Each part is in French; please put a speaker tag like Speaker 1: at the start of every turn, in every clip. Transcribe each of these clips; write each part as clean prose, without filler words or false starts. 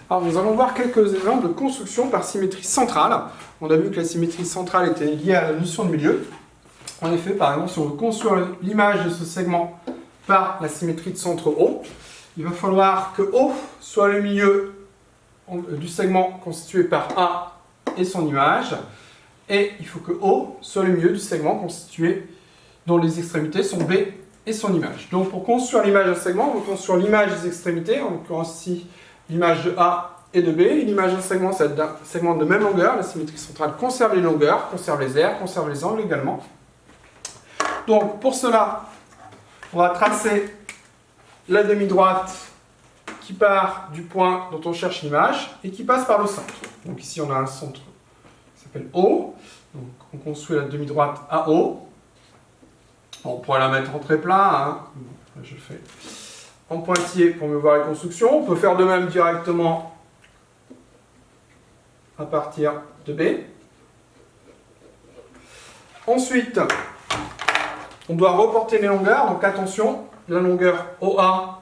Speaker 1: Alors, nous allons voir quelques exemples de construction par symétrie centrale. On a vu que la symétrie centrale était liée à la notion de milieu. En effet, par exemple, si on veut construire l'image de ce segment par la symétrie de centre O, il va falloir que O soit le milieu du segment constitué par A et son image, et il faut que O soit le milieu du segment constitué dont les extrémités sont B et son image. Donc pour construire l'image d'un segment, on construire l'image des extrémités, en l'occurrence ici l'image de A et de B. L'image d'un segment, ça va être un segment de même longueur. La symétrie centrale conserve les longueurs, conserve les aires, conserve les angles également. Donc pour cela, on va tracer la demi-droite qui part du point dont on cherche l'image et qui passe par le centre. Donc ici on a un centre qui s'appelle O. Donc on construit la demi-droite à O. On pourrait la mettre en très plat, hein. Bon, je fais en pointillé pour mieux voir les constructions. On peut faire de même directement à partir de B. Ensuite, on doit reporter les longueurs. Donc attention, la longueur OA,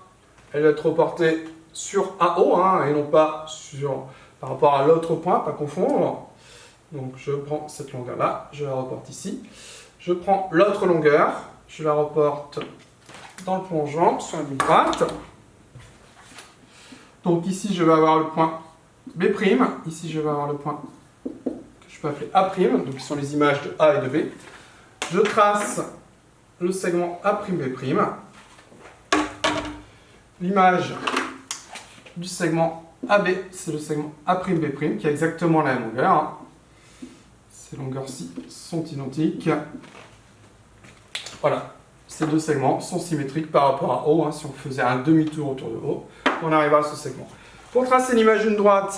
Speaker 1: elle va être reportée sur AO, hein, et non pas par rapport à l'autre point, pas confondre. Donc je prends cette longueur-là, je la reporte ici. Je prends l'autre longueur, je la reporte dans le plongeant sur la ligne droite. Donc ici, je vais avoir le point B', ici je vais avoir le point que je peux appeler A', donc qui sont les images de A et de B. Je trace le segment A'B'. L'image du segment AB, c'est le segment A'B', qui a exactement la même longueur, hein. Ces longueurs-ci sont identiques. Voilà, ces deux segments sont symétriques par rapport à O, hein. Si on faisait un demi-tour autour de O, on arrivera à ce segment. Pour tracer l'image d'une droite,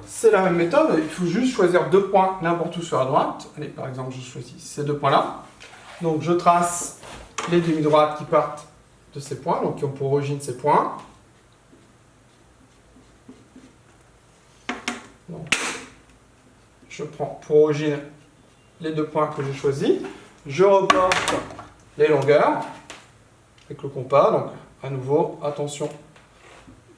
Speaker 1: c'est la même méthode. Il faut juste choisir deux points n'importe où sur la droite. Allez, par exemple, je choisis ces deux points-là. Donc je trace les demi-droites qui partent de ces points, donc qui ont pour origine ces points. Donc, je prends pour origine les deux points que j'ai choisis. Je reporte les longueurs avec le compas. Donc, à nouveau, attention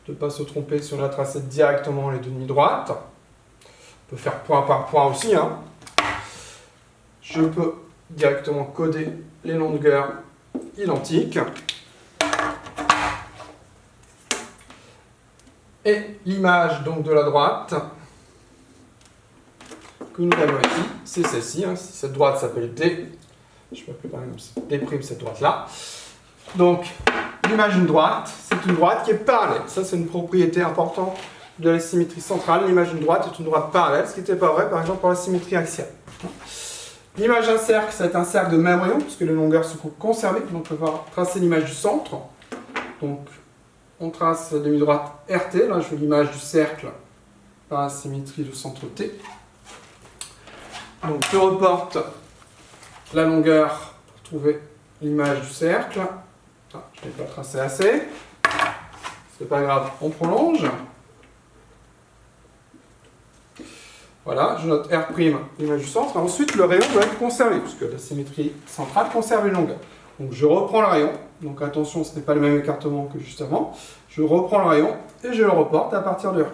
Speaker 1: de ne pas se tromper si on a tracé directement les demi-droites. On peut faire point par point aussi, hein. Je peux directement coder les longueurs identiques. Et l'image donc de la droite que nous avons ici, c'est celle-ci, hein. Si cette droite s'appelle D, je peux appeler par exemple D' cette droite-là. Donc, l'image d'une droite, c'est une droite qui est parallèle. Ça, c'est une propriété importante de la symétrie centrale. L'image d'une droite est une droite parallèle, ce qui n'était pas vrai, par exemple, pour la symétrie axiale. L'image d'un cercle, c'est un cercle de même rayon, puisque les longueurs sont conservées. Donc, on va tracer l'image du centre. Donc, on trace la demi-droite RT. Là, je veux l'image du cercle par la symétrie de centre T. Donc, je reporte la longueur pour trouver l'image du cercle. Ah, je n'ai pas tracé assez. C'est pas grave, on prolonge. Voilà, je note R', l'image du centre. Ensuite, le rayon doit être conservé, puisque la symétrie centrale conserve les longueurs. Donc, je reprends le rayon. Donc, attention, ce n'est pas le même écartement que juste avant. Je reprends le rayon et je le reporte à partir de R'.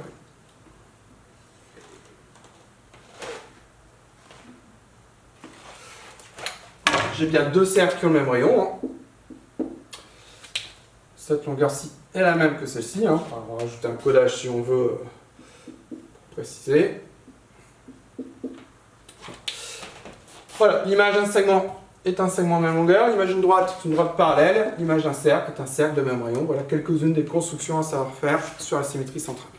Speaker 1: J'ai bien deux cercles qui ont le même rayon, hein. Cette longueur-ci est la même que celle-ci, hein. On va rajouter un codage si on veut pour préciser. Voilà, l'image d'un segment est un segment de même longueur, l'image d'une droite est une droite parallèle, l'image d'un cercle est un cercle de même rayon. Voilà quelques-unes des constructions à savoir faire sur la symétrie centrale.